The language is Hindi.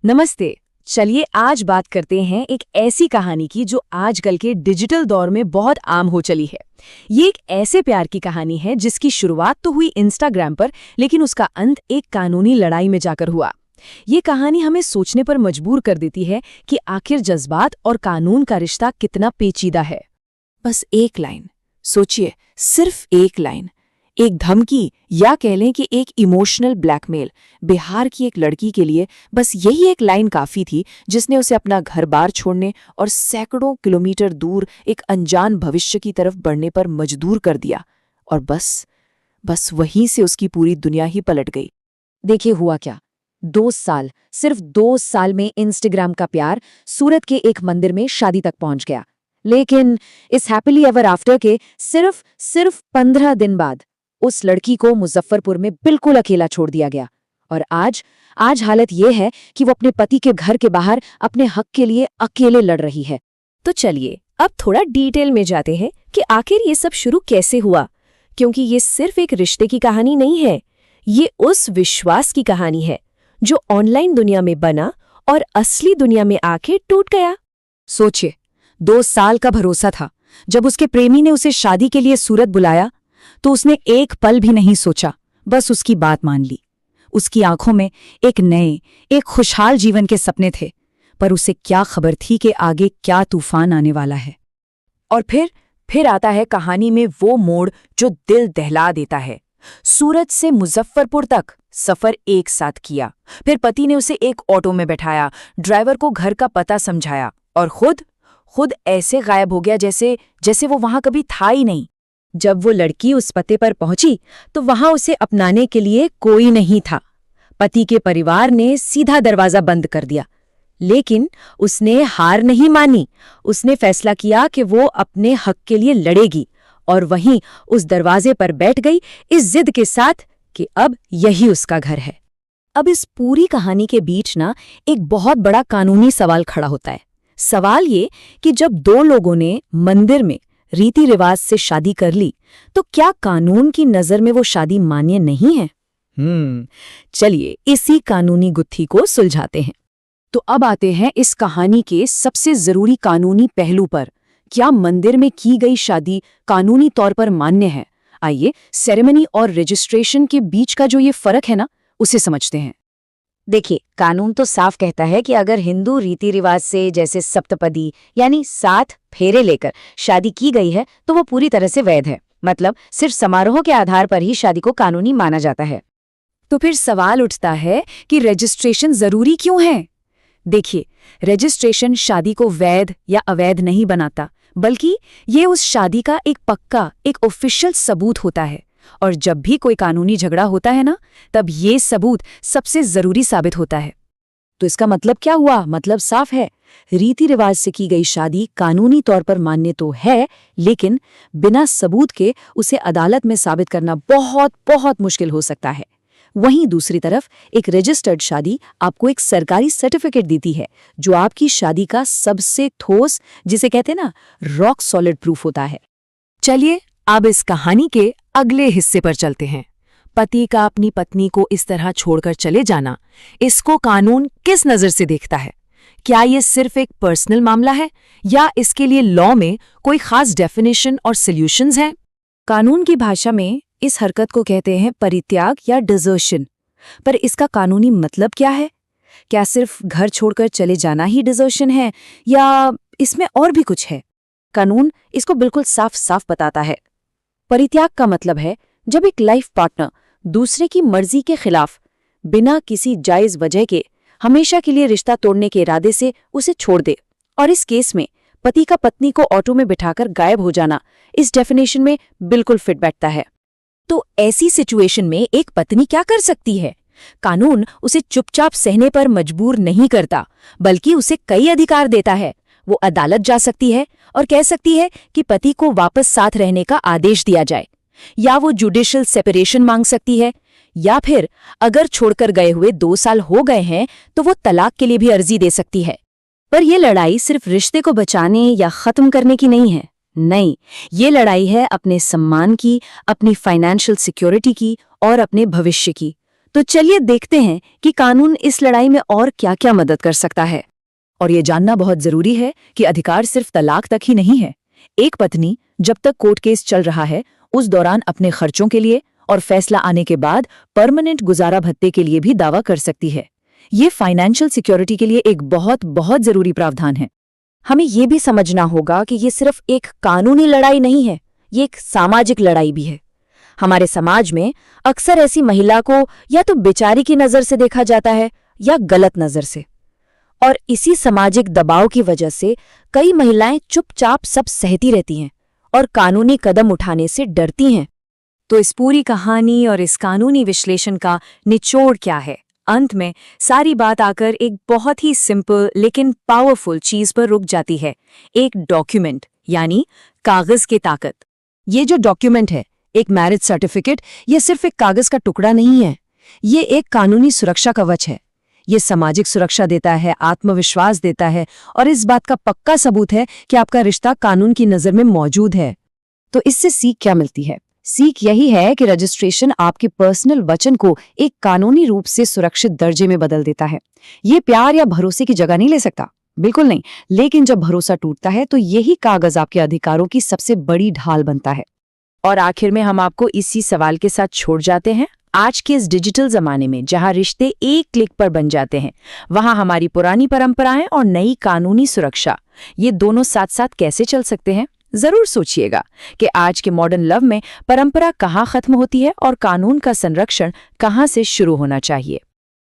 नमस्ते। चलिए आज बात करते हैं एक ऐसी कहानी की जो आजकल के डिजिटल दौर में बहुत आम हो चली है। ये एक ऐसे प्यार की कहानी है जिसकी शुरुआत तो हुई इंस्टाग्राम पर, लेकिन उसका अंत एक कानूनी लड़ाई में जाकर हुआ। ये कहानी हमें सोचने पर मजबूर कर देती है कि आखिर जज्बात और कानून का रिश्ता कितना पेचीदा है। बस एक लाइन सोचिए, सिर्फ एक लाइन, एक धमकी या कह लें कि एक इमोशनल ब्लैकमेल। बिहार की एक लड़की के लिए बस यही एक लाइन काफी थी, जिसने उसे अपना घर-बार छोड़ने और सैकड़ों किलोमीटर दूर एक अनजान भविष्य की तरफ बढ़ने पर मजबूर कर दिया। और बस वहीं से उसकी पूरी दुनिया ही पलट गई। देखिए हुआ क्या। 2 साल, सिर्फ 2 साल में इंस्टाग्राम का प्यार सूरत के एक मंदिर में शादी तक पहुंच गया। लेकिन इस हैप्पीली एवर आफ्टर के सिर्फ 15 दिन बाद उस लड़की को मुजफ्फरपुर में बिल्कुल अकेला छोड़ दिया गया। और आज हालत यह है कि वो अपने पति के घर के बाहर अपने हक के लिए अकेले लड़ रही है। तो चलिए अब थोड़ा डिटेल में जाते हैं कि आखिर ये सब शुरू कैसे हुआ, क्योंकि ये सिर्फ एक रिश्ते की कहानी नहीं है, ये उस विश्वास की कहानी है जो ऑनलाइन दुनिया में बना और असली दुनिया में आके टूट गया। सोचिए, 2 साल का भरोसा था। जब उसके प्रेमी ने उसे शादी के लिए सूरत बुलाया तो उसने एक पल भी नहीं सोचा, बस उसकी बात मान ली। उसकी आंखों में एक खुशहाल जीवन के सपने थे, पर उसे क्या खबर थी कि आगे क्या तूफान आने वाला है। और फिर आता है कहानी में वो मोड़ जो दिल दहला देता है। सूरत से मुजफ्फरपुर तक सफर एक साथ किया, फिर पति ने उसे एक ऑटो में बैठाया, ड्राइवर को घर का पता समझाया और खुद ऐसे गायब हो गया जैसे वो वहां कभी था ही नहीं। जब वो लड़की उस पते पर पहुंची तो वहां उसे अपनाने के लिए कोई नहीं था। पति के परिवार ने सीधा दरवाजा बंद कर दिया, लेकिन उसने हार नहीं मानी। उसने फैसला किया कि वो अपने हक के लिए लड़ेगी, और वहीं उस दरवाजे पर बैठ गई इस जिद के साथ कि अब यही उसका घर है। अब इस पूरी कहानी के बीच एक बहुत बड़ा कानूनी सवाल खड़ा होता है। सवाल ये कि जब 2 लोगों ने मंदिर में रीति रिवाज से शादी कर ली, तो क्या कानून की नजर में वो शादी मान्य नहीं है? चलिए इसी कानूनी गुत्थी को सुलझाते हैं। तो अब आते हैं इस कहानी के सबसे जरूरी कानूनी पहलू पर। क्या मंदिर में की गई शादी कानूनी तौर पर मान्य है? आइए सेरेमनी और रजिस्ट्रेशन के बीच का जो ये फर्क है उसे समझते हैं। देखिए, कानून तो साफ कहता है कि अगर हिंदू रीति रिवाज से, जैसे सप्तपदी यानी 7 फेरे लेकर शादी की गई है, तो वो पूरी तरह से वैध है। मतलब सिर्फ समारोह के आधार पर ही शादी को कानूनी माना जाता है। तो फिर सवाल उठता है कि रजिस्ट्रेशन जरूरी क्यों है? देखिए, रजिस्ट्रेशन शादी को वैध या अवैध नहीं बनाता, बल्कि ये उस शादी का एक पक्का, एक ऑफिशियल सबूत होता है। और जब भी कोई कानूनी झगड़ा होता है तब ये सबूत सबसे जरूरी साबित होता है। तो इसका मतलब क्या हुआ? मतलब साफ है, रीति रिवाज से की गई शादी कानूनी तौर पर मान्य तो है, लेकिन बिना सबूत के उसे अदालत में साबित करना बहुत मुश्किल हो सकता है। वहीं दूसरी तरफ एक रजिस्टर्ड शादी आपको एक सरकारी सर्टिफिकेट देती है, जो आपकी शादी का सबसे ठोस, जिसे कहते हैं रॉक सॉलिड प्रूफ होता है। चलिए अब इस कहानी के अगले हिस्से पर चलते हैं। पति का अपनी पत्नी को इस तरह छोड़कर चले जाना, इसको कानून किस नजर से देखता है? क्या ये सिर्फ एक पर्सनल मामला है, या इसके लिए लॉ में कोई खास डेफिनेशन और सॉल्यूशंस हैं? कानून की भाषा में इस हरकत को कहते हैं परित्याग या डिजर्शन। पर इसका कानूनी मतलब क्या है? क्या सिर्फ घर छोड़कर चले जाना ही डिजर्शन है, या इसमें और भी कुछ है? कानून इसको बिल्कुल साफ बताता है। परित्याग का मतलब है जब एक लाइफ पार्टनर दूसरे की मर्जी के खिलाफ, बिना किसी जायज वजह के, हमेशा के लिए रिश्ता तोड़ने के इरादे से उसे छोड़ दे। और इस केस में पति का पत्नी को ऑटो में बिठाकर गायब हो जाना इस डेफिनेशन में बिल्कुल फिट बैठता है। तो ऐसी सिचुएशन में एक पत्नी क्या कर सकती है? कानून उसे चुपचाप सहने पर मजबूर नहीं करता, बल्कि उसे कई अधिकार देता है। वो अदालत जा सकती है और कह सकती है कि पति को वापस साथ रहने का आदेश दिया जाए, या वो जुडिशियल सेपरेशन मांग सकती है, या फिर अगर छोड़कर गए हुए 2 साल हो गए हैं तो वो तलाक के लिए भी अर्जी दे सकती है। पर यह लड़ाई सिर्फ रिश्ते को बचाने या खत्म करने की नहीं है। नहीं, ये लड़ाई है अपने सम्मान की, अपनी फाइनेंशियल सिक्योरिटी की और अपने भविष्य की। तो चलिए देखते हैं कि कानून इस लड़ाई में और क्या-क्या मदद कर सकता है। और ये जानना बहुत जरूरी है कि अधिकार सिर्फ तलाक तक ही नहीं है। एक पत्नी जब तक कोर्ट केस चल रहा है उस दौरान अपने खर्चों के लिए और फैसला आने के बाद परमानेंट गुजारा भत्ते के लिए भी दावा कर सकती है। ये फाइनेंशियल सिक्योरिटी के लिए एक बहुत बहुत जरूरी प्रावधान है। हमें ये भी समझना होगा कि ये सिर्फ एक कानूनी लड़ाई नहीं है, ये एक सामाजिक लड़ाई भी है। हमारे समाज में अक्सर ऐसी महिला को या तो बेचारी की नज़र से देखा जाता है या गलत नज़र से, और इसी सामाजिक दबाव की वजह से कई महिलाएं चुपचाप सब सहती रहती हैं और कानूनी कदम उठाने से डरती हैं। तो इस पूरी कहानी और इस कानूनी विश्लेषण का निचोड़ क्या है? अंत में सारी बात आकर एक बहुत ही सिंपल लेकिन पावरफुल चीज पर रुक जाती है, एक डॉक्यूमेंट, यानी कागज की ताकत। ये जो डॉक्यूमेंट है, एक मैरिज सर्टिफिकेट, ये सिर्फ एक कागज का टुकड़ा नहीं है, ये एक कानूनी सुरक्षा कवच है। ये सामाजिक सुरक्षा देता है, आत्मविश्वास देता है और इस बात का पक्का सबूत है कि आपका रिश्ता कानून की नज़र में मौजूद है। तो इससे सीख क्या मिलती है? सीख यही है कि रजिस्ट्रेशन आपके पर्सनल वचन को एक कानूनी रूप से सुरक्षित दर्जे में बदल देता है। ये प्यार या भरोसे की जगह नहीं ले सकता, बिल्कुल नहीं, लेकिन जब भरोसा टूटता है तो यही कागज आपके अधिकारों की सबसे बड़ी ढाल बनता है। और आखिर में हम आपको इसी सवाल के साथ छोड़ जाते हैं। आज के इस डिजिटल जमाने में जहां रिश्ते एक क्लिक पर बन जाते हैं, वहां हमारी पुरानी परंपराएं और नई कानूनी सुरक्षा, ये दोनों साथ साथ कैसे चल सकते हैं? जरूर सोचिएगा कि आज के मॉडर्न लव में परंपरा कहाँ खत्म होती है और कानून का संरक्षण कहाँ से शुरू होना चाहिए।